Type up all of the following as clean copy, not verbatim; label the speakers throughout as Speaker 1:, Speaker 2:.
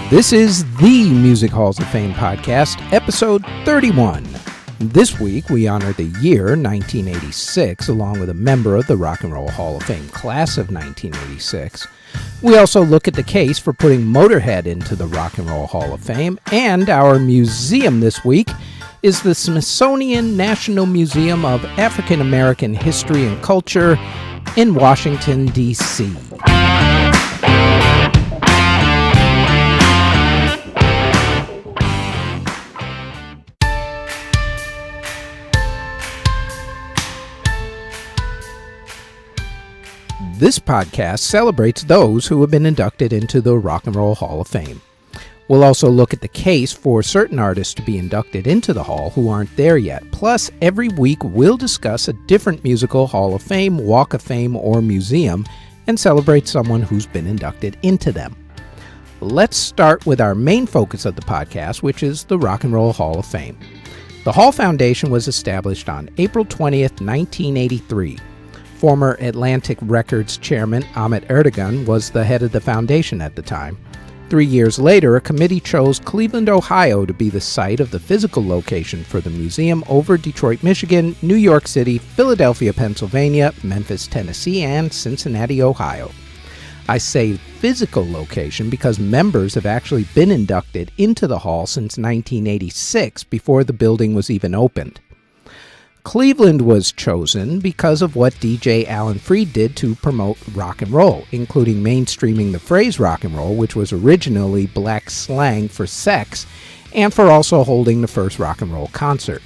Speaker 1: This is the Music Halls of Fame podcast, episode 31. This week, we honor the year 1986, along with a member of the Rock and Roll Hall of Fame class of 1986. We also look at the case for putting Motorhead into the Rock and Roll Hall of Fame, and our museum this week is the Smithsonian National Museum of African American History and Culture in Washington, D.C. This podcast celebrates those who have been inducted into the Rock and Roll Hall of Fame. We'll also look at the case for certain artists to be inducted into the Hall who aren't there yet. Plus, every week we'll discuss a different musical Hall of Fame, Walk of Fame, or museum and celebrate someone who's been inducted into them. Let's start with our main focus of the podcast, which is the Rock and Roll Hall of Fame. The Hall Foundation was established on April 20th, 1983. Former Atlantic Records chairman Ahmet Ertegun was the head of the foundation at the time. 3 years later, a committee chose Cleveland, Ohio to be the site of the physical location for the museum over Detroit, Michigan, New York City, Philadelphia, Pennsylvania, Memphis, Tennessee, and Cincinnati, Ohio. I say physical location because members have actually been inducted into the hall since 1986, before the building was even opened. Cleveland was chosen because of what DJ Alan Freed did to promote rock and roll, including mainstreaming the phrase rock and roll, which was originally black slang for sex, and for also holding the first rock and roll concert.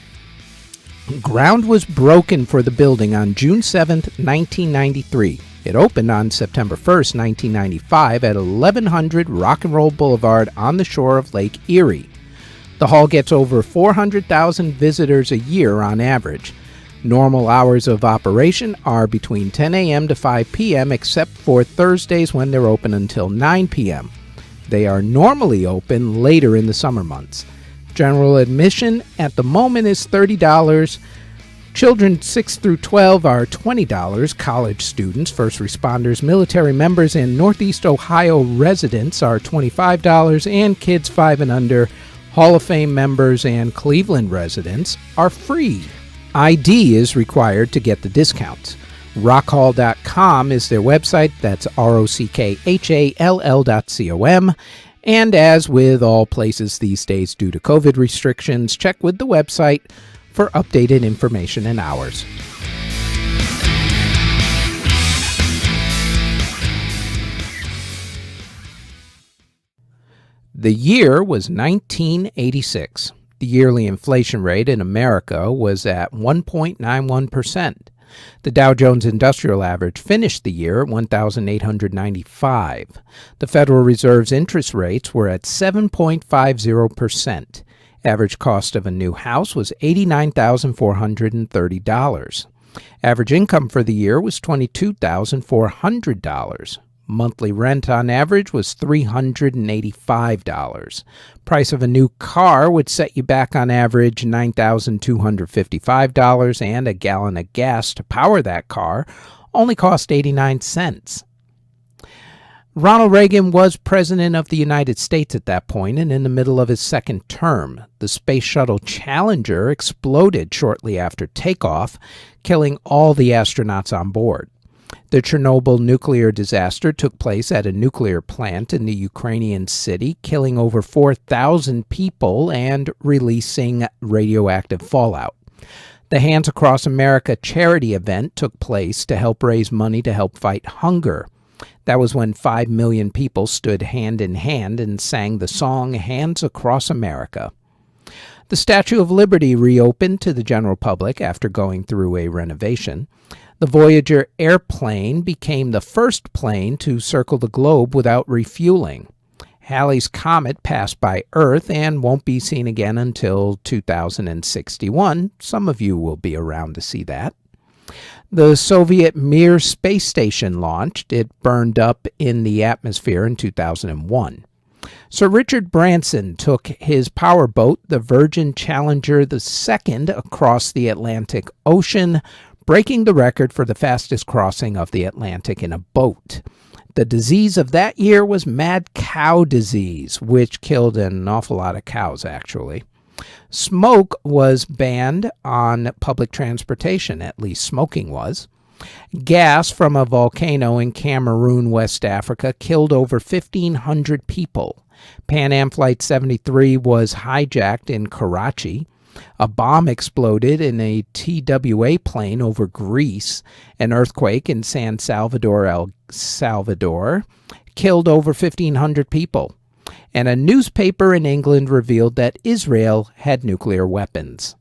Speaker 1: Ground was broken for the building on June 7, 1993. It opened on September 1, 1995 at 1100 Rock and Roll Boulevard on the shore of Lake Erie. The hall gets over 400,000 visitors a year on average. Normal hours of operation are between 10 a.m. to 5 p.m. except for Thursdays when they're open until 9 p.m. They are normally open later in the summer months. General admission at the moment is $30. Children 6 through 12 are $20. College students, first responders, military members, and Northeast Ohio residents are $25, and kids 5 and under, Hall of Fame members, and Cleveland residents are free. ID is required to get the discounts. Rockhall.com is their website. That's rockhall.com. And as with all places these days due to COVID restrictions, check with the website for updated information and hours. The year was 1986. The yearly inflation rate in America was at 1.91%. The Dow Jones Industrial Average finished the year at 1,895. The Federal Reserve's interest rates were at 7.50%. Average cost of a new house was $89,430. Average income for the year was $22,400. Monthly rent on average was $385. Price of a new car would set you back on average $9,255, and a gallon of gas to power that car only cost 89 cents. Ronald Reagan was President of the United States at that point and in the middle of his second term. The Space Shuttle Challenger exploded shortly after takeoff, killing all the astronauts on board. The Chernobyl nuclear disaster took place at a nuclear plant in the Ukrainian city, killing over 4,000 people and releasing radioactive fallout. The Hands Across America charity event took place to help raise money to help fight hunger. That was when 5 million people stood hand in hand and sang the song Hands Across America. The Statue of Liberty reopened to the general public after going through a renovation. The Voyager airplane became the first plane to circle the globe without refueling. Halley's Comet passed by Earth and won't be seen again until 2061. Some of you will be around to see that. The Soviet Mir space station launched. It burned up in the atmosphere in 2001. Sir Richard Branson took his powerboat, the Virgin Challenger II, across the Atlantic Ocean, breaking the record for the fastest crossing of the Atlantic in a boat. The disease of that year was mad cow disease, which killed an awful lot of cows, actually. Smoke was banned on public transportation, at least smoking was. Gas from a volcano in Cameroon, West Africa, killed over 1,500 people. Pan Am Flight 73 was hijacked in Karachi. A bomb exploded in a TWA plane over Greece. An earthquake in San Salvador, El Salvador, killed over 1,500 people. And a newspaper in England revealed that Israel had nuclear weapons.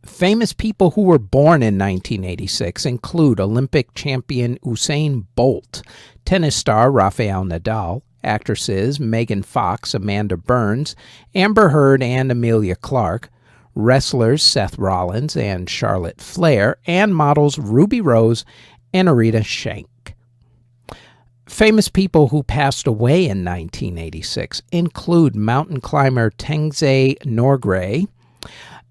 Speaker 1: Famous people who were born in 1986 include Olympic champion Usain Bolt, tennis star Rafael Nadal, actresses Megan Fox, Amanda Burns, Amber Heard, and Emilia Clarke, wrestlers Seth Rollins and Charlotte Flair, and models Ruby Rose and Arita Shank. Famous people who passed away in 1986 include mountain climber Tenzing Norgay,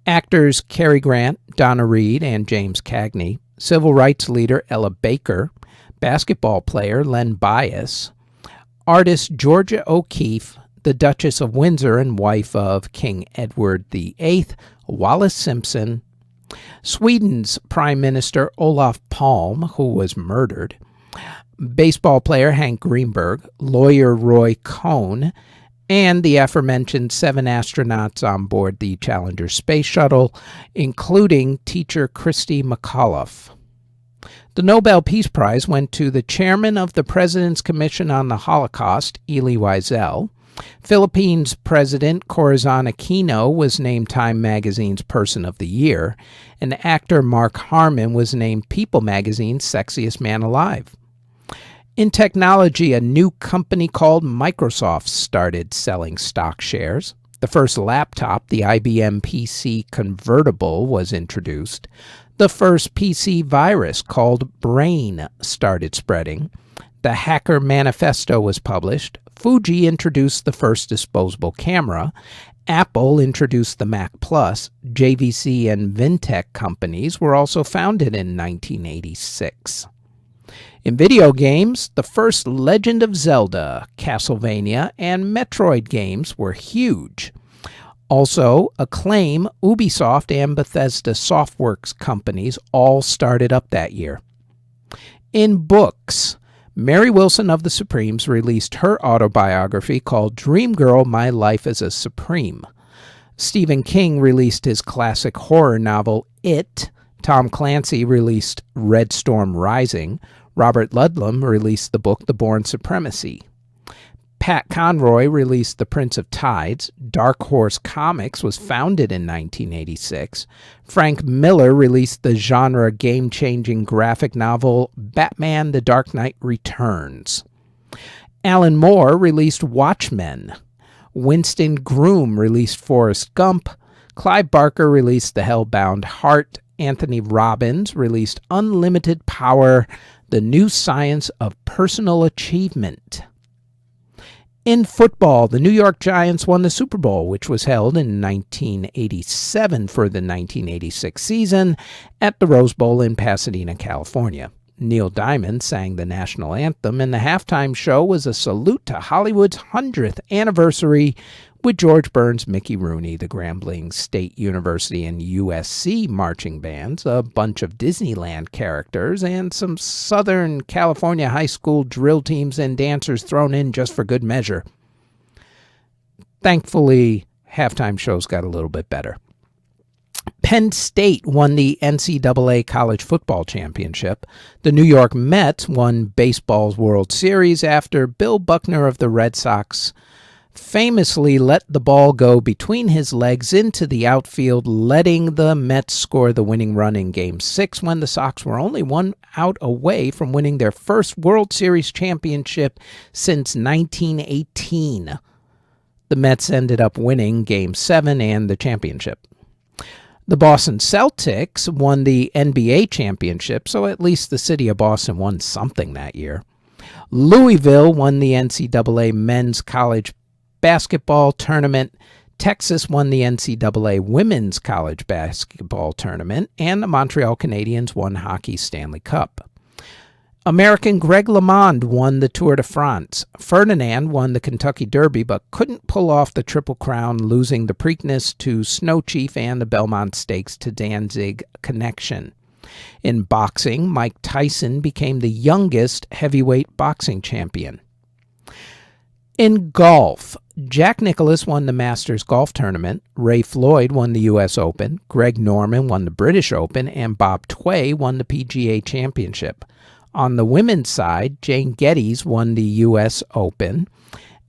Speaker 1: actors Cary Grant, Donna Reed, and James Cagney, civil rights leader Ella Baker, basketball player Len Bias, artist Georgia O'Keeffe, the Duchess of Windsor and wife of King Edward VIII, Wallis Simpson, Sweden's Prime Minister Olof Palme, who was murdered, baseball player Hank Greenberg, lawyer Roy Cohn, and the aforementioned 7 astronauts on board the Challenger space shuttle, including teacher Christy McAuliffe. The Nobel Peace Prize went to the chairman of the President's Commission on the Holocaust, Elie Wiesel. Philippines President Corazon Aquino was named Time Magazine's Person of the Year, and actor Mark Harmon was named People Magazine's Sexiest Man Alive. In technology, a new company called Microsoft started selling stock shares. The first laptop, the IBM PC Convertible, was introduced. The first PC virus, called Brain, started spreading. The Hacker Manifesto was published. Fuji introduced the first disposable camera. Apple introduced the Mac Plus. JVC and Vintech companies were also founded in 1986. In video games, the first Legend of Zelda, Castlevania, and Metroid games were huge. Also, Acclaim, Ubisoft, and Bethesda Softworks companies all started up that year. In books, Mary Wilson of the Supremes released her autobiography called Dream Girl, My Life as a Supreme. Stephen King released his classic horror novel, It. Tom Clancy released Red Storm Rising. Robert Ludlum released the book The Bourne Supremacy. Pat Conroy released The Prince of Tides. Dark Horse Comics was founded in 1986. Frank Miller released the genre game-changing graphic novel Batman: The Dark Knight Returns. Alan Moore released Watchmen. Winston Groom released Forrest Gump. Clive Barker released The Hellbound Heart. Anthony Robbins released Unlimited Power, The New Science of Personal Achievement. In football, the New York Giants won the Super Bowl, which was held in 1987 for the 1986 season at the Rose Bowl in Pasadena, California. Neil Diamond sang the national anthem, and the halftime show was a salute to Hollywood's 100th anniversary with George Burns, Mickey Rooney, the Grambling State University and USC marching bands, a bunch of Disneyland characters, and some Southern California high school drill teams and dancers thrown in just for good measure. Thankfully, halftime shows got a little bit better. Penn State won the NCAA College Football Championship. The New York Mets won baseball's World Series after Bill Buckner of the Red Sox famously let the ball go between his legs into the outfield, letting the Mets score the winning run in Game 6 when the Sox were only 1 out away from winning their first World Series championship since 1918. The Mets ended up winning Game 7 and the championship. The Boston Celtics won the NBA championship, so at least the city of Boston won something that year. Louisville won the NCAA Men's College Basketball Tournament. Texas won the NCAA Women's College Basketball Tournament, and the Montreal Canadiens won Hockey's Stanley Cup. American Greg LeMond won the Tour de France. Ferdinand won the Kentucky Derby but couldn't pull off the Triple Crown, losing the Preakness to Snow Chief and the Belmont Stakes to Danzig Connection. In boxing, Mike Tyson became the youngest heavyweight boxing champion. In golf, Jack Nicklaus won the Masters Golf Tournament, Ray Floyd won the U.S. Open, Greg Norman won the British Open, and Bob Tway won the PGA Championship. On the women's side, Jane Geddes won the U.S. Open,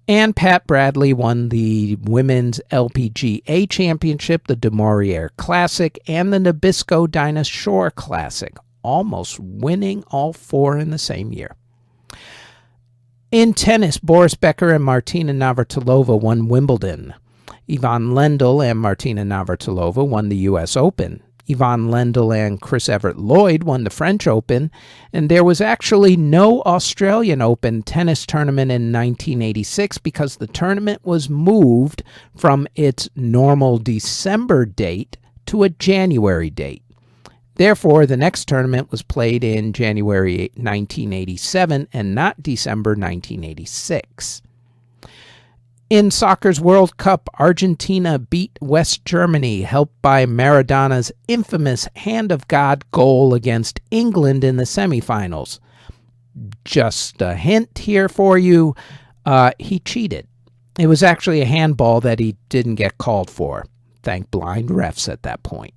Speaker 1: and Pat Bradley won the Women's LPGA Championship, the Du Maurier Classic, and the Nabisco Dinah Shore Classic, almost winning all four in the same year. In tennis, Boris Becker and Martina Navratilova won Wimbledon. Yvonne Lendl and Martina Navratilova won the U.S. Open. Yvonne Lendl and Chris Evert Lloyd won the French Open, and there was actually no Australian Open tennis tournament in 1986 because the tournament was moved from its normal December date to a January date. Therefore, the next tournament was played in January 1987 and not December 1986. In soccer's World Cup, Argentina beat West Germany, helped by Maradona's infamous Hand of God goal against England in the semifinals. Just a hint here for you, he cheated. It was actually a handball that he didn't get called for. Thank blind refs at that point.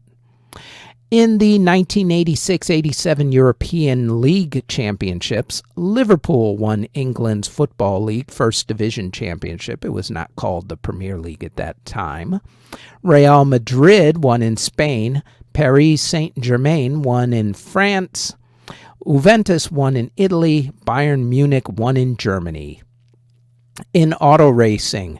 Speaker 1: In the 1986-87 European League Championships, Liverpool won England's Football League First Division Championship. It was not called the Premier League at that time. Real Madrid won in Spain. Paris Saint-Germain won in France. Juventus won in Italy. Bayern Munich won in Germany. In auto racing,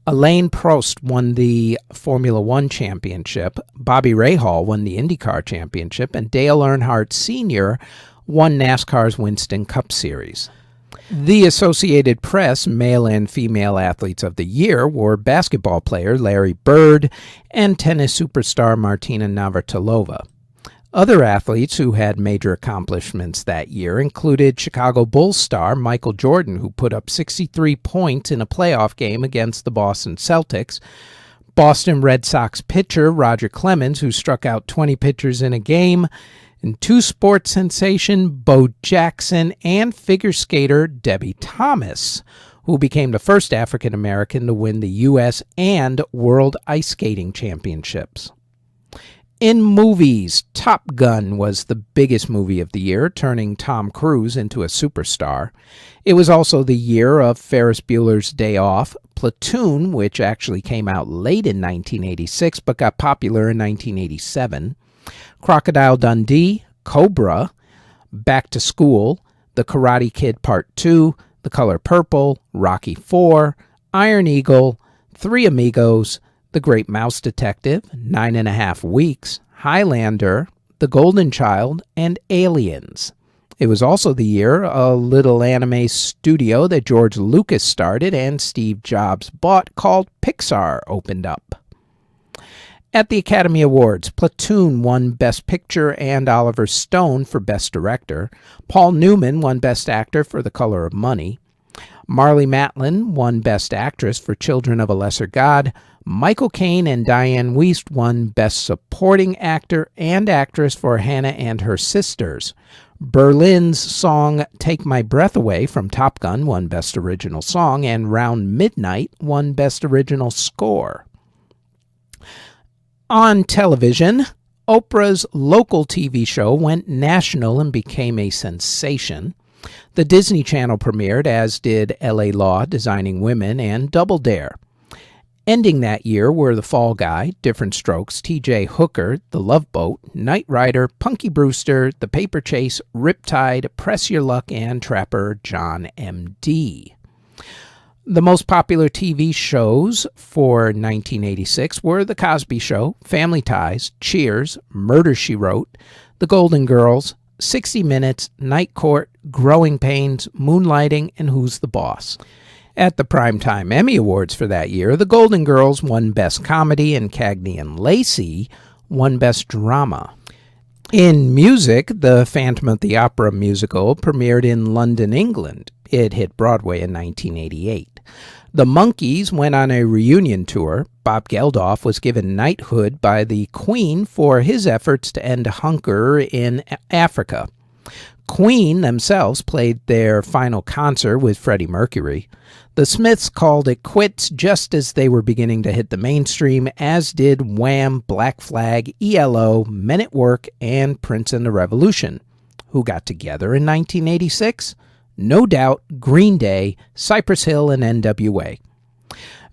Speaker 1: Alain Prost won the Formula One Championship, Bobby Rahal won the IndyCar Championship, and Dale Earnhardt Sr. won NASCAR's Winston Cup Series. The Associated Press Male and Female Athletes of the Year were basketball player Larry Bird and tennis superstar Martina Navratilova. Other athletes who had major accomplishments that year included Chicago Bulls star Michael Jordan, who put up 63 points in a playoff game against the Boston Celtics, Boston Red Sox pitcher Roger Clemens, who struck out 20 pitchers in a game, and two sports sensation Bo Jackson, and figure skater Debbie Thomas, who became the first African American to win the U.S. and World Ice Skating Championships. In movies, Top Gun was the biggest movie of the year, turning Tom Cruise into a superstar. It was also the year of Ferris Bueller's Day Off, Platoon, which actually came out late in 1986 but got popular in 1987, Crocodile Dundee, Cobra, Back to School, The Karate Kid Part 2, The Color Purple, Rocky IV, Iron Eagle, Three Amigos, The Great Mouse Detective, 9.5 Weeks, Highlander, The Golden Child, and Aliens. It was also the year a little anime studio that George Lucas started and Steve Jobs bought called Pixar opened up. At the Academy Awards, Platoon won Best Picture and Oliver Stone for Best Director. Paul Newman won Best Actor for The Color of Money. Marlee Matlin won Best Actress for Children of a Lesser God. Michael Caine and Diane Wiest won Best Supporting Actor and Actress for Hannah and Her Sisters. Berlin's song Take My Breath Away from Top Gun won Best Original Song, and Round Midnight won Best Original Score. On television, Oprah's local TV show went national and became a sensation. The Disney Channel premiered, as did L.A. Law, Designing Women, and Double Dare. Ending that year were The Fall Guy, Different Strokes, T.J. Hooker, The Love Boat, Knight Rider, Punky Brewster, The Paper Chase, Riptide, Press Your Luck, and Trapper John M.D. The most popular TV shows for 1986 were The Cosby Show, Family Ties, Cheers, Murder, She Wrote, The Golden Girls, 60 Minutes, Night Court, Growing Pains, Moonlighting, and Who's the Boss. At the Primetime Emmy Awards for that year, The Golden Girls won Best Comedy and Cagney and Lacey won Best Drama. In music, the Phantom of the Opera musical premiered in London, England. It hit Broadway in 1988. The Monkees went on a reunion tour. Bob Geldof was given knighthood by the Queen for his efforts to end hunger in Africa. Queen themselves played their final concert with Freddie Mercury. The Smiths called it quits just as they were beginning to hit the mainstream, as did Wham!, Black Flag, ELO, Men at Work, and Prince and the Revolution. Who got together in 1986? No Doubt, Green Day, Cypress Hill, and NWA.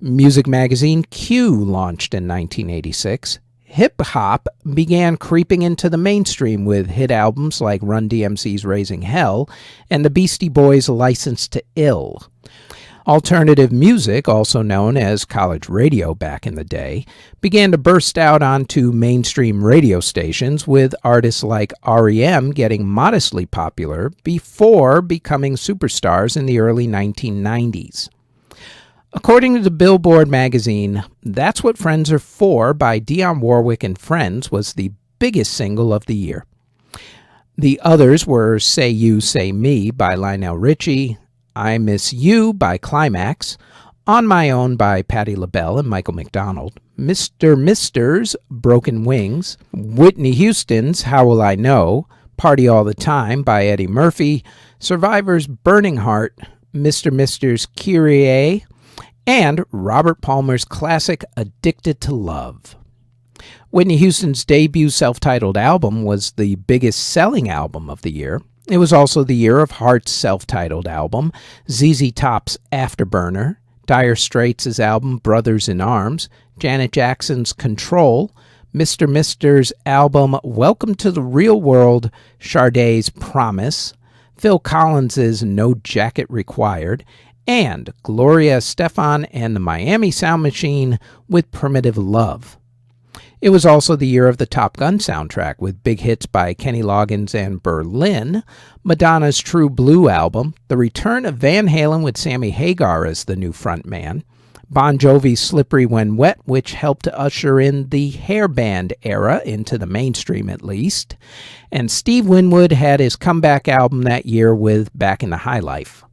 Speaker 1: Music magazine Q launched in 1986. Hip-hop began creeping into the mainstream with hit albums like Run DMC's Raising Hell and the Beastie Boys' License to Ill. Alternative music, also known as college radio back in the day, began to burst out onto mainstream radio stations, with artists like R.E.M. getting modestly popular before becoming superstars in the early 1990s. According to the Billboard magazine, That's What Friends Are For by Dionne Warwick and Friends was the biggest single of the year. The others were Say You, Say Me by Lionel Richie, I Miss You by Climax, On My Own by Patti LaBelle and Michael McDonald, Mr. Mister's Broken Wings, Whitney Houston's How Will I Know, Party All the Time by Eddie Murphy, Survivor's Burning Heart, Mr. Mister's Kyrie, and Robert Palmer's classic Addicted to Love. Whitney Houston's debut self-titled album was the biggest selling album of the year. It was also the year of Heart's self-titled album, ZZ Top's Afterburner, Dire Straits' album Brothers in Arms, Janet Jackson's Control, Mr. Mister's album Welcome to the Real World, Sade's Promise, Phil Collins' No Jacket Required, and Gloria Estefan and the Miami Sound Machine with Primitive Love. It was also the year of the Top Gun soundtrack, with big hits by Kenny Loggins and Berlin, Madonna's True Blue album, the return of Van Halen with Sammy Hagar as the new frontman, Bon Jovi's Slippery When Wet, which helped to usher in the hair band era into the mainstream at least, and Steve Winwood had his comeback album that year with Back in the High Life.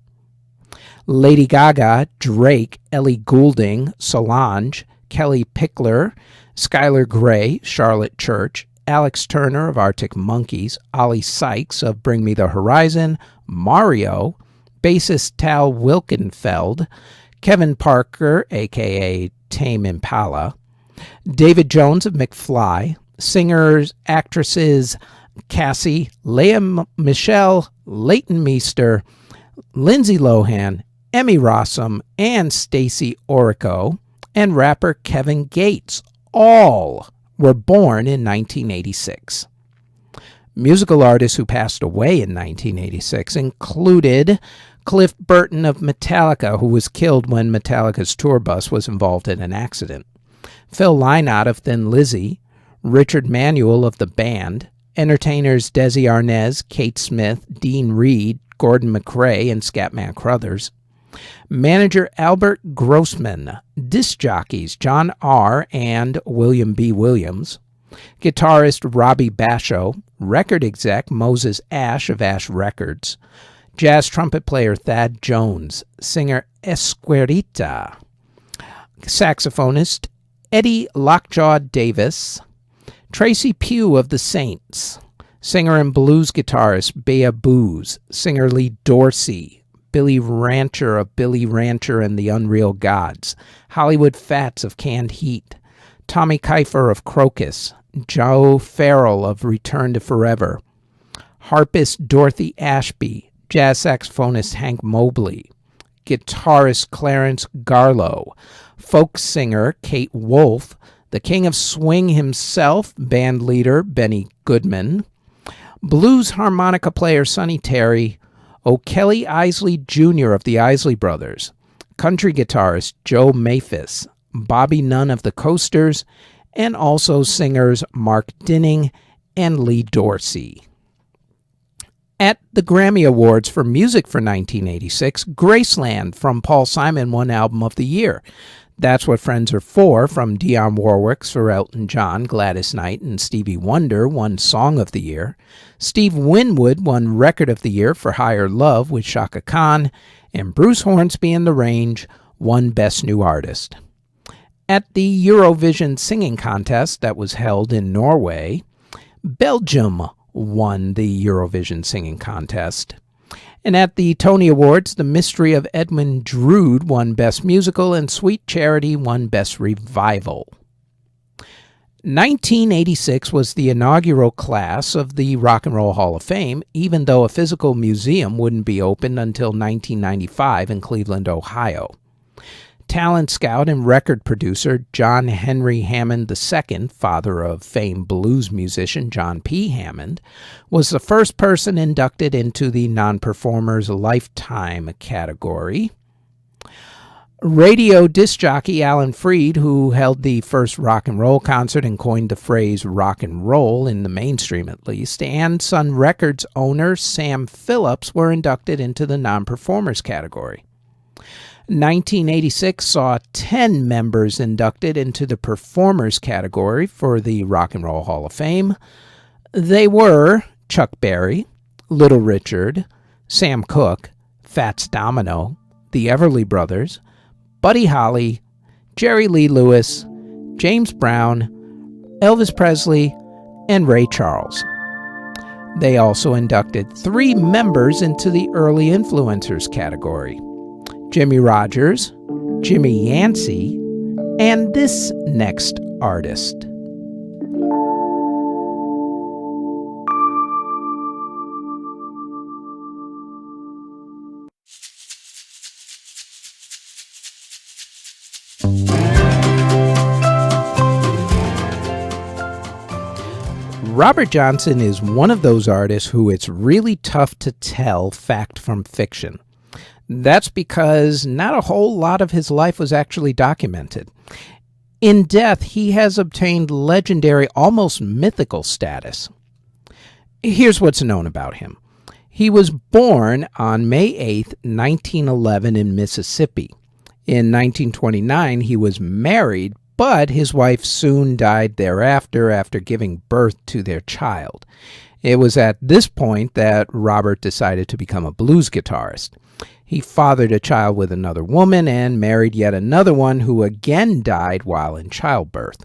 Speaker 1: Lady Gaga, Drake, Ellie Goulding, Solange, Kelly Pickler, Skylar Grey, Charlotte Church, Alex Turner of Arctic Monkeys, Ollie Sykes of Bring Me the Horizon, Mario, bassist Tal Wilkenfeld, Kevin Parker, a.k.a. Tame Impala, David Jones of McFly, singers, actresses Cassie, Lea Michele, Leighton Meester, Lindsay Lohan, Emmy Rossum, and Stacey Orico, and rapper Kevin Gates. All were born in 1986. Musical artists who passed away in 1986 included Cliff Burton of Metallica, who was killed when Metallica's tour bus was involved in an accident, Phil Lynott of Thin Lizzy, Richard Manuel of The Band, entertainers Desi Arnaz, Kate Smith, Dean Reed, Gordon McRae, and Scatman Crothers, manager Albert Grossman, disc jockeys John R. and William B. Williams, guitarist Robbie Basho, record exec Moses Ash of Ash Records, jazz trumpet player Thad Jones, singer Esquerita, saxophonist Eddie Lockjaw Davis, Tracy Pugh of The Saints, singer and blues guitarist Bea Booz, singer Lee Dorsey, Billy Rancher of Billy Rancher and the Unreal Gods, Hollywood Fats of Canned Heat, Tommy Kiefer of Crocus, Joe Farrell of Return to Forever, harpist Dorothy Ashby, jazz saxophonist Hank Mobley, guitarist Clarence Garlow, folk singer Kate Wolf, the king of swing himself, band leader Benny Goodman, blues harmonica player Sonny Terry, O'Kelly Isley Jr. of the Isley Brothers, country guitarist Joe Maphis, Bobby Nunn of the Coasters, and also singers Mark Dinning and Lee Dorsey. At the Grammy Awards for Music for 1986, Graceland from Paul Simon won Album of the Year. That's What Friends Are For from Dionne Warwick, Sir Elton John, Gladys Knight, and Stevie Wonder won Song of the Year. Steve Winwood won Record of the Year for Higher Love with Chaka Khan, and Bruce Hornsby and the Range won Best New Artist. At the Eurovision Singing Contest that was held in Norway, Belgium won the Eurovision Singing Contest. And at the Tony Awards, The Mystery of Edmund Drood won Best Musical, and Sweet Charity won Best Revival. 1986 was the inaugural class of the Rock and Roll Hall of Fame, even though a physical museum wouldn't be opened until 1995 in Cleveland, Ohio. Talent scout and record producer John Henry Hammond II, father of famed blues musician John P. Hammond, was the first person inducted into the Non-Performers Lifetime category. Radio disc jockey Alan Freed, who held the first rock and roll concert and coined the phrase rock and roll in the mainstream at least, and Sun Records owner Sam Phillips were inducted into the Non-Performers category. 1986 saw 10 members inducted into the Performers category for the Rock and Roll Hall of Fame. They were Chuck Berry, Little Richard, Sam Cooke, Fats Domino, the Everly Brothers, Buddy Holly, Jerry Lee Lewis, James Brown, Elvis Presley, and Ray Charles. They also inducted 3 members into the Early Influencers category: Jimmy Rogers, Jimmy Yancey, and this next artist. Robert Johnson is one of those artists who it's really tough to tell fact from fiction. That's because not a whole lot of his life was actually documented. In death, he has obtained legendary, almost mythical status. Here's what's known about him. He was born on May 8, 1911 in Mississippi. In 1929, he was married, but his wife soon died thereafter after giving birth to their child. It was at this point that Robert decided to become a blues guitarist. He fathered a child with another woman and married yet another one who again died while in childbirth.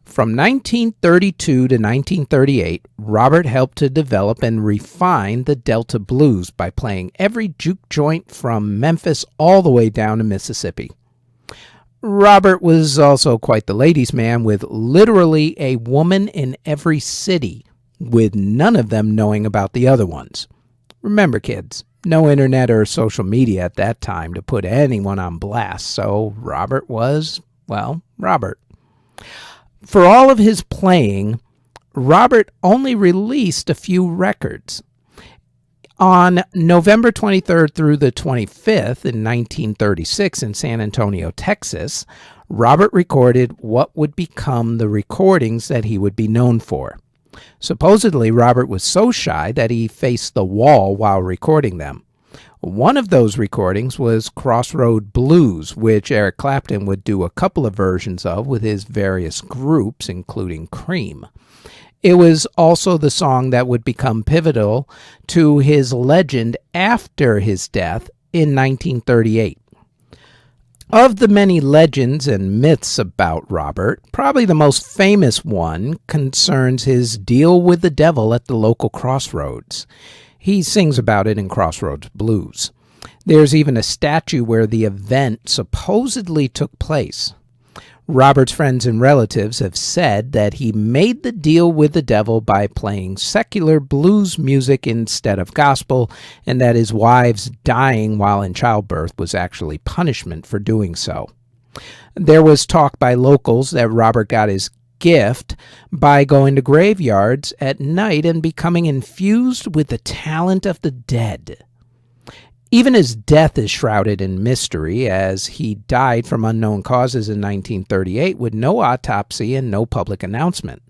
Speaker 1: From 1932 to 1938, Robert helped to develop and refine the Delta blues by playing every juke joint from Memphis all the way down to Mississippi. Robert was also quite the ladies' man, with literally a woman in every city, with none of them knowing about the other ones. Remember, kids, no internet or social media at that time to put anyone on blast, so Robert was, well, Robert. For all of his playing, Robert only released a few records. On November 23rd through the 25th in 1936 in San Antonio, Texas, Robert recorded what would become the recordings that he would be known for. Supposedly, Robert was so shy that he faced the wall while recording them. One of those recordings was Crossroad Blues, which Eric Clapton would do a couple of versions of with his various groups, including Cream. It was also the song that would become pivotal to his legend after his death in 1938. Of the many legends and myths about Robert, probably the most famous one concerns his deal with the devil at the local crossroads. He sings about it in Crossroads Blues. There's even a statue where the event supposedly took place. Robert's friends and relatives have said that he made the deal with the devil by playing secular blues music instead of gospel, and that his wives dying while in childbirth was actually punishment for doing so. There was talk by locals that Robert got his gift by going to graveyards at night and becoming infused with the talent of the dead. Even his death is shrouded in mystery, as he died from unknown causes in 1938 with no autopsy and no public announcement.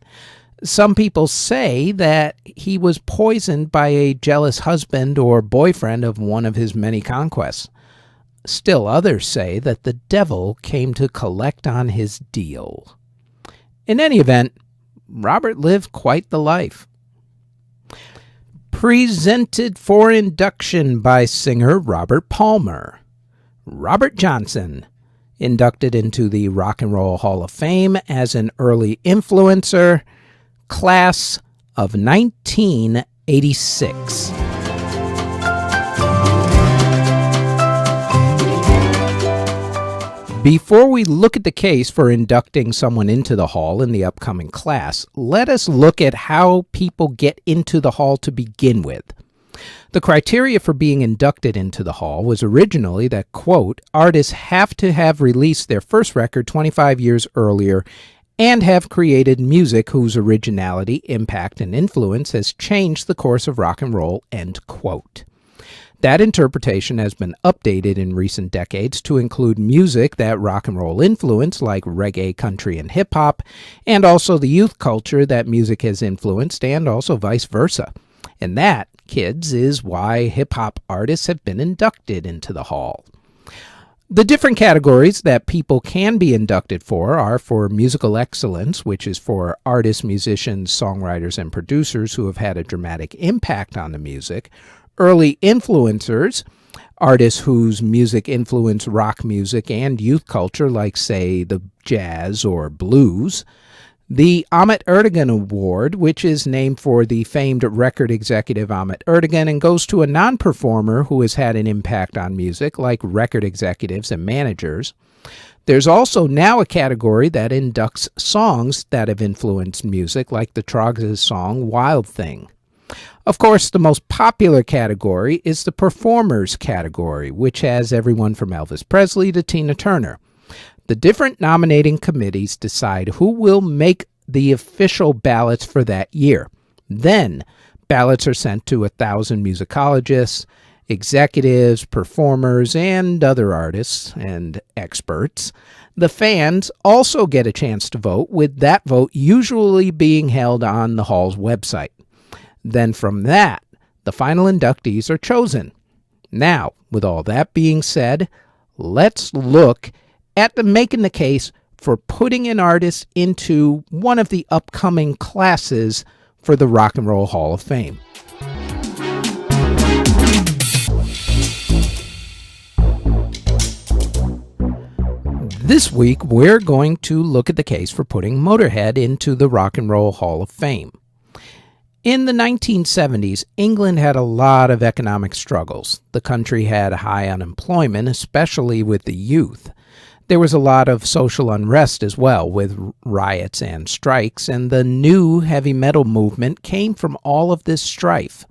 Speaker 1: Some people say that he was poisoned by a jealous husband or boyfriend of one of his many conquests. Still others say that the devil came to collect on his deal. In any event, Robert lived quite the life. Presented for induction by singer Robert Palmer. Robert Johnson, inducted into the Rock and Roll Hall of Fame as an early influencer, class of 1986. Before we look at the case for inducting someone into the Hall in the upcoming class, let us look at how people get into the Hall to begin with. The criteria for being inducted into the Hall was originally that, quote, artists have to have released their first record 25 years earlier and have created music whose originality, impact, and influence has changed the course of rock and roll, end quote. That interpretation has been updated in recent decades to include music that rock and roll influenced, like reggae, country, and hip-hop, and also the youth culture that music has influenced, and also vice versa. And that, kids, is why hip-hop artists have been inducted into the Hall. The different categories that people can be inducted for are for musical excellence, which is for artists, musicians, songwriters, and producers who have had a dramatic impact on the music. Early influencers, artists whose music influenced rock music and youth culture, like, say, the jazz or blues. The Ahmet Ertegun Award, which is named for the famed record executive Ahmet Ertegun and goes to a non-performer who has had an impact on music, like record executives and managers. There's also now a category that inducts songs that have influenced music, like the Troggs' song Wild Thing. Of course, the most popular category is the performers category, which has everyone from Elvis Presley to Tina Turner. The different nominating committees decide who will make the official ballots for that year. Then, ballots are sent to 1,000 musicologists, executives, performers, and other artists and experts. The fans also get a chance to vote, with that vote usually being held on the Hall's website. Then from that, the final inductees are chosen. Now, with all that being said, let's look at making the case for putting an artist into one of the upcoming classes for the Rock and Roll Hall of Fame. This week, we're going to look at the case for putting Motorhead into the Rock and Roll Hall of Fame. In the 1970s, England had a lot of economic struggles. The country had high unemployment, especially with the youth. There was a lot of social unrest as well, with riots and strikes, and the new heavy metal movement came from all of this strife.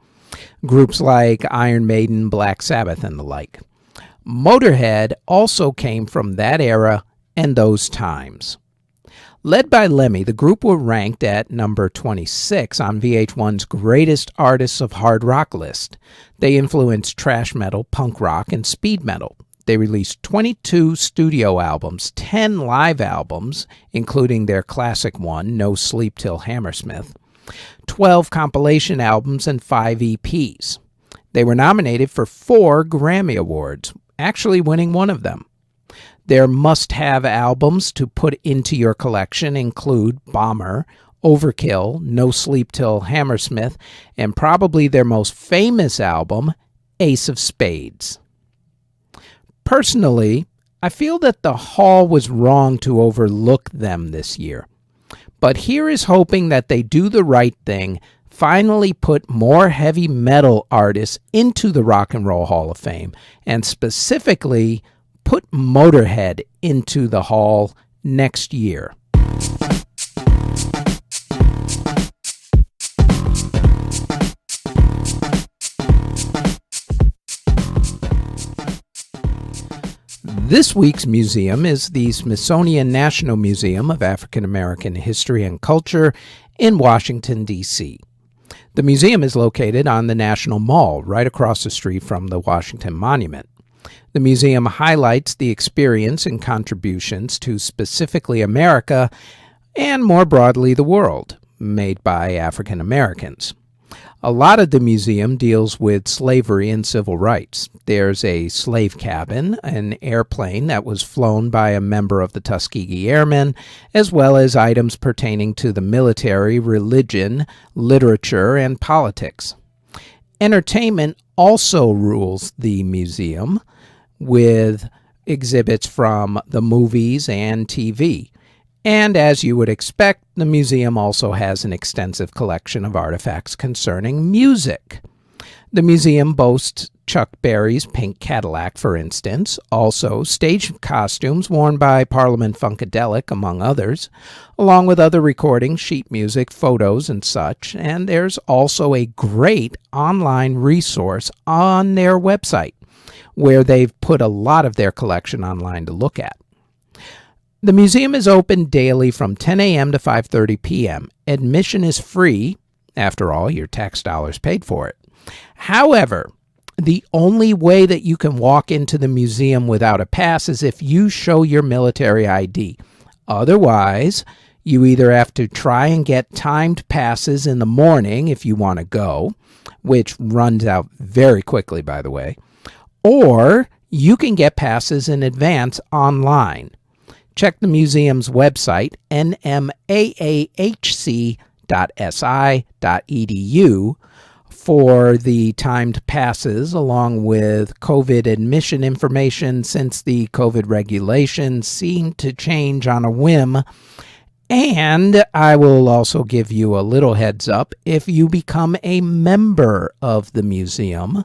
Speaker 1: Groups like Iron Maiden, Black Sabbath, and the like. Motorhead also came from that era and those times. Led by Lemmy, the group were ranked at number 26 on VH1's Greatest Artists of Hard Rock list. They influenced thrash metal, punk rock, and speed metal. They released 22 studio albums, 10 live albums, including their classic one, No Sleep Till Hammersmith, 12 compilation albums, and 5 EPs. They were nominated for 4 Grammy Awards, actually winning one of them. Their must-have albums to put into your collection include Bomber, Overkill, No Sleep Till Hammersmith, and probably their most famous album, Ace of Spades. Personally, I feel that the Hall was wrong to overlook them this year. But here is hoping that they do the right thing, finally put more heavy metal artists into the Rock and Roll Hall of Fame, and specifically put Motorhead into the Hall next year. This week's museum is the Smithsonian National Museum of African American History and Culture in Washington, D.C. The museum is located on the National Mall, right across the street from the Washington Monument. The museum highlights the experience and contributions to specifically America and more broadly the world made by African Americans. A lot of the museum deals with slavery and civil rights. There's a slave cabin, an airplane that was flown by a member of the Tuskegee Airmen, as well as items pertaining to the military, religion, literature, and politics. Entertainment also rules the museum with exhibits from the movies and TV. And as you would expect, the museum also has an extensive collection of artifacts concerning music. The museum boasts Chuck Berry's Pink Cadillac, for instance, also stage costumes worn by Parliament Funkadelic, among others, along with other recordings, sheet music, photos, and such. And there's also a great online resource on their website where they've put a lot of their collection online to look at. The museum is open daily from 10 a.m. to 5:30 p.m. Admission is free. After all, your tax dollars paid for it. However, the only way that you can walk into the museum without a pass is if you show your military ID. Otherwise, you either have to try and get timed passes in the morning if you want to go, which runs out very quickly, by the way, or you can get passes in advance online. Check the museum's website, nmaahc.si.edu, for the timed passes, along with COVID admission information, since the COVID regulations seem to change on a whim. And I will also give you a little heads up. If you become a member of the museum,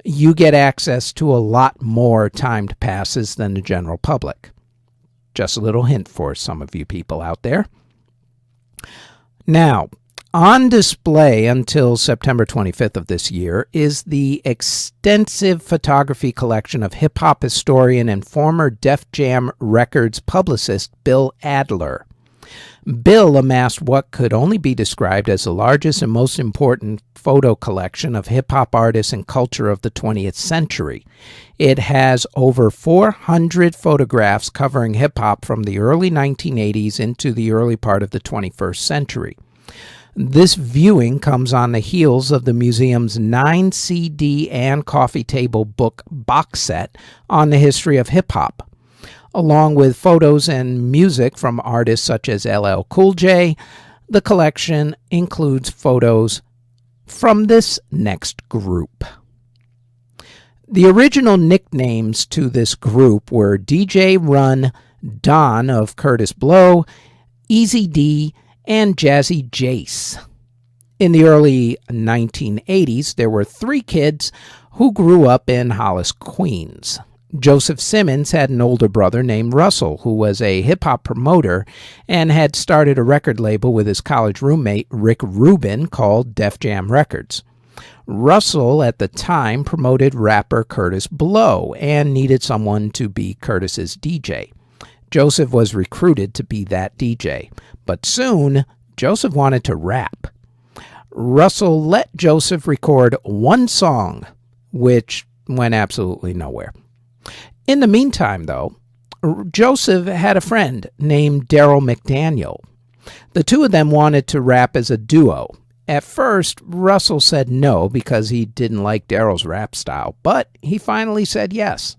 Speaker 1: you get access to a lot more timed passes than the general public. Just a little hint for some of you people out there. Now, on display until September 25th of this year is the extensive photography collection of hip-hop historian and former Def Jam Records publicist Bill Adler. Bill amassed what could only be described as the largest and most important photo collection of hip-hop artists and culture of the 20th century. It has over 400 photographs covering hip-hop from the early 1980s into the early part of the 21st century. This viewing comes on the heels of the museum's 9 CD and coffee table book box set on the history of hip-hop. Along with photos and music from artists such as LL Cool J, the collection includes photos from this next group. The original nicknames to this group were DJ Run Don of Curtis Blow, Easy D, and Jazzy Jace. In the early 1980s, there were 3 kids who grew up in Hollis, Queens. Joseph Simmons had an older brother named Russell, who was a hip-hop promoter and had started a record label with his college roommate Rick Rubin called Def Jam Records. Russell, at the time, promoted rapper Curtis Blow and needed someone to be Curtis's DJ. Joseph was recruited to be that DJ, but soon Joseph wanted to rap. Russell let Joseph record one song, which went absolutely nowhere. In the meantime, though, Joseph had a friend named Daryl McDaniel. The two of them wanted to rap as a duo. At first, Russell said no because he didn't like Daryl's rap style, but he finally said yes.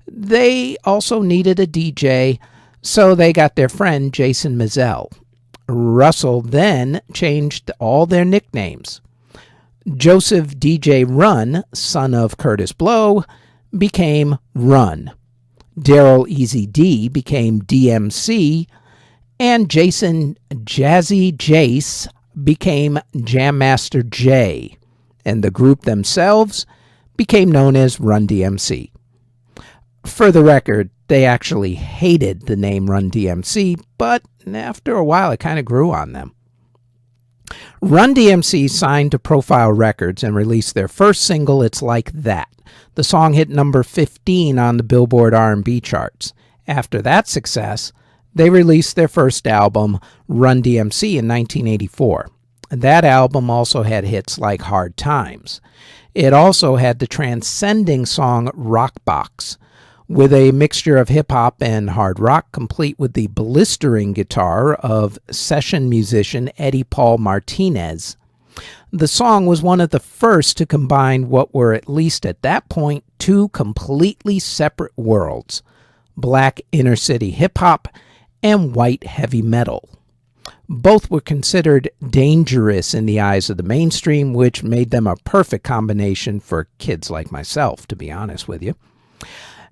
Speaker 1: They also needed a DJ, so they got their friend Jason Mizell. Russell then changed all their nicknames. Joseph DJ Run, son of Curtis Blow, became Run. Daryl Easy D became DMC, and Jason Jazzy Jace became Jam Master J, and the group themselves became known as Run DMC. For the record, they actually hated the name Run DMC, but after a while it kind of grew on them. Run DMC signed to Profile Records and released their first single, It's Like That. The song hit number 15 on the Billboard R&B charts. After that success, they released their first album, Run DMC, in 1984. That album also had hits like Hard Times. It also had the transcending song Rock Box, with a mixture of hip-hop and hard rock, complete with the blistering guitar of session musician Eddie Paul Martinez. The song was one of the first to combine what were, at least at that point, two completely separate worlds: black inner-city hip-hop and white heavy metal. Both were considered dangerous in the eyes of the mainstream, which made them a perfect combination for kids like myself, to be honest with you.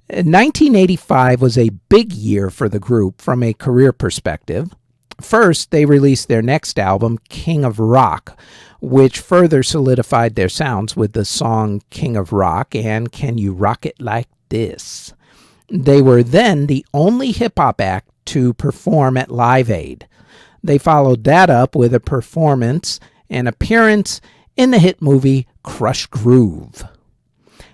Speaker 1: 1985 was a big year for the group from a career perspective. First, they released their next album, King of Rock, which further solidified their sounds with the song King of Rock and Can You Rock It Like This? They were then the only hip-hop act to perform at Live Aid. They followed that up with an appearance in the hit movie Crush Groove.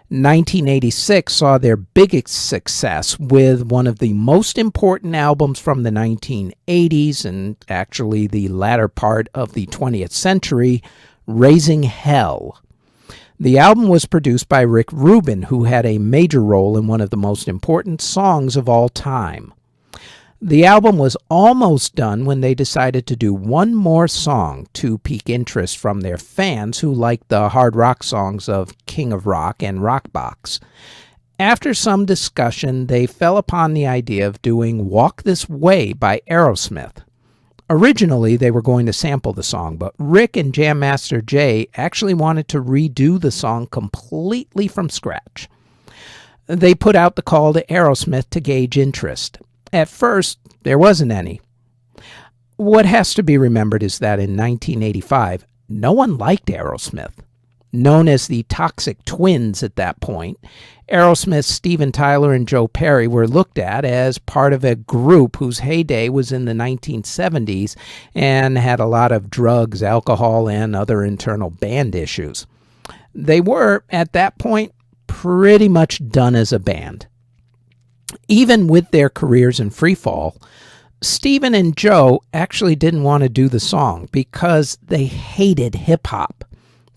Speaker 1: 1986 saw their biggest success with one of the most important albums from the 1980s and actually the latter part of the 20th century, Raising Hell. The album was produced by Rick Rubin, who had a major role in one of the most important songs of all time. The album was almost done when they decided to do one more song to pique interest from their fans who liked the hard rock songs of King of Rock and Rockbox. After some discussion, they fell upon the idea of doing Walk This Way by Aerosmith. Originally, they were going to sample the song, but Rick and Jam Master Jay actually wanted to redo the song completely from scratch. They put out the call to Aerosmith to gauge interest. At first, there wasn't any. What has to be remembered is that in 1985, no one liked Aerosmith. Known as the Toxic Twins at that point, Aerosmith's Steven Tyler and Joe Perry were looked at as part of a group whose heyday was in the 1970s and had a lot of drugs, alcohol, and other internal band issues. They were, at that point, pretty much done as a band. Even with their careers in freefall, Steven and Joe actually didn't want to do the song because they hated hip-hop.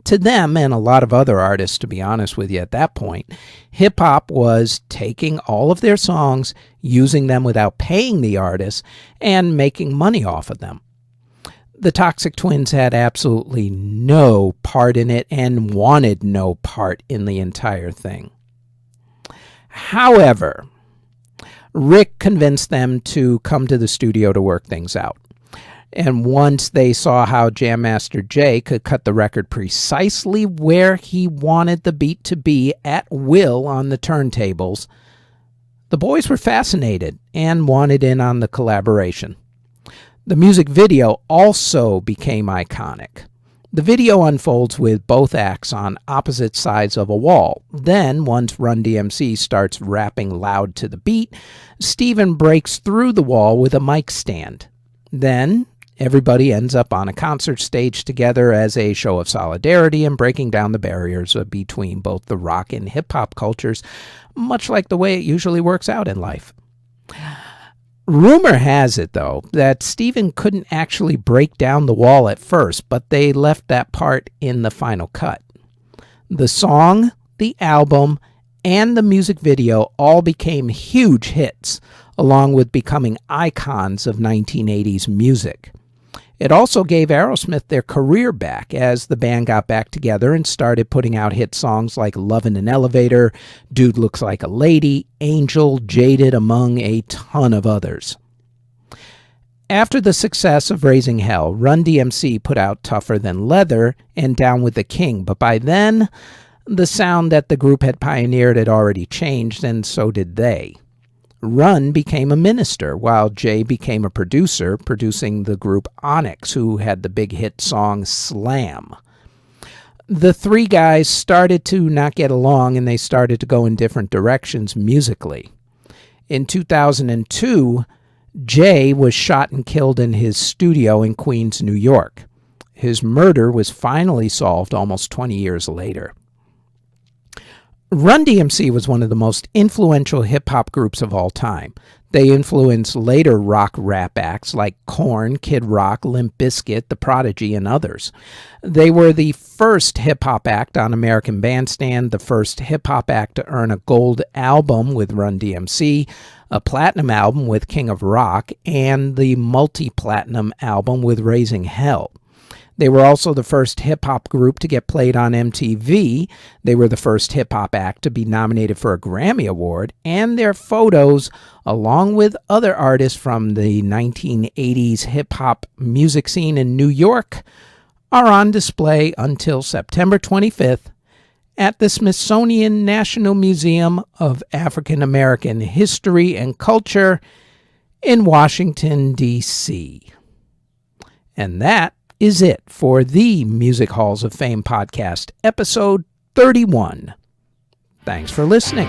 Speaker 1: To them, and a lot of other artists, to be honest with you at that point, hip-hop was taking all of their songs, using them without paying the artists, and making money off of them. The Toxic Twins had absolutely no part in it and wanted no part in the entire thing. However, Rick convinced them to come to the studio to work things out. And once they saw how Jam Master Jay could cut the record precisely where he wanted the beat to be at will on the turntables, the boys were fascinated and wanted in on the collaboration. The music video also became iconic. The video unfolds with both acts on opposite sides of a wall. Then, once Run DMC starts rapping loud to the beat, Steven breaks through the wall with a mic stand. Then, everybody ends up on a concert stage together as a show of solidarity and breaking down the barriers between both the rock and hip-hop cultures, much like the way it usually works out in life. Rumor has it, though, that Steven couldn't actually break down the wall at first, but they left that part in the final cut. The song, the album, and the music video all became huge hits, along with becoming icons of 1980s music. It also gave Aerosmith their career back as the band got back together and started putting out hit songs like Love in an Elevator, Dude Looks Like a Lady, Angel, Jaded, among a ton of others. After the success of Raising Hell, Run DMC put out Tougher Than Leather and Down with the King, but by then, the sound that the group had pioneered had already changed, and so did they. Run became a minister, while Jay became a producer, producing the group Onyx, who had the big hit song Slam. The three guys started to not get along, and they started to go in different directions musically. In 2002, Jay was shot and killed in his studio in Queens, New York. His murder was finally solved almost 20 years later. Run DMC was one of the most influential hip-hop groups of all time. They influenced later rock-rap acts like Korn, Kid Rock, Limp Bizkit, The Prodigy, and others. They were the first hip-hop act on American Bandstand, the first hip-hop act to earn a gold album with Run DMC, a platinum album with King of Rock, and the multi-platinum album with Raising Hell. They were also the first hip-hop group to get played on MTV. They were the first hip-hop act to be nominated for a Grammy Award, and their photos, along with other artists from the 1980s hip-hop music scene in New York, are on display until September 25th at the Smithsonian National Museum of African American History and Culture in Washington, D.C. And that is it for the Music Halls of Fame podcast, episode 31. Thanks for listening.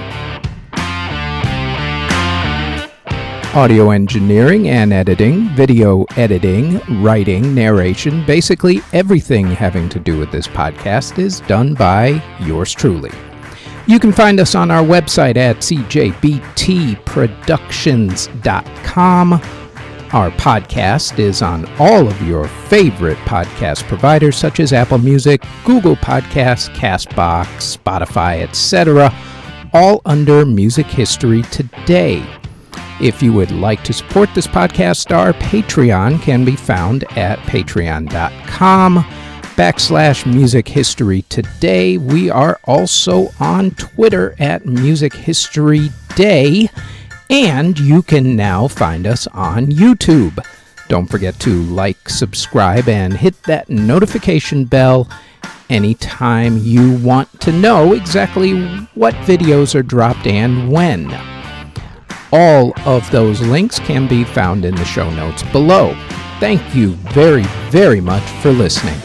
Speaker 1: Audio engineering and editing, video editing, writing, narration, basically everything having to do with this podcast is done by yours truly. You can find us on our website at cjbtproductions.com. Our podcast is on all of your favorite podcast providers such as Apple Music, Google Podcasts, CastBox, Spotify, etc., all under Music History Today. If you would like to support this podcast, our Patreon can be found at patreon.com/Music History Today. We are also on Twitter at Music History Day. And you can now find us on YouTube. Don't forget to like, subscribe, and hit that notification bell anytime you want to know exactly what videos are dropped and when. All of those links can be found in the show notes below. Thank you very, very much for listening.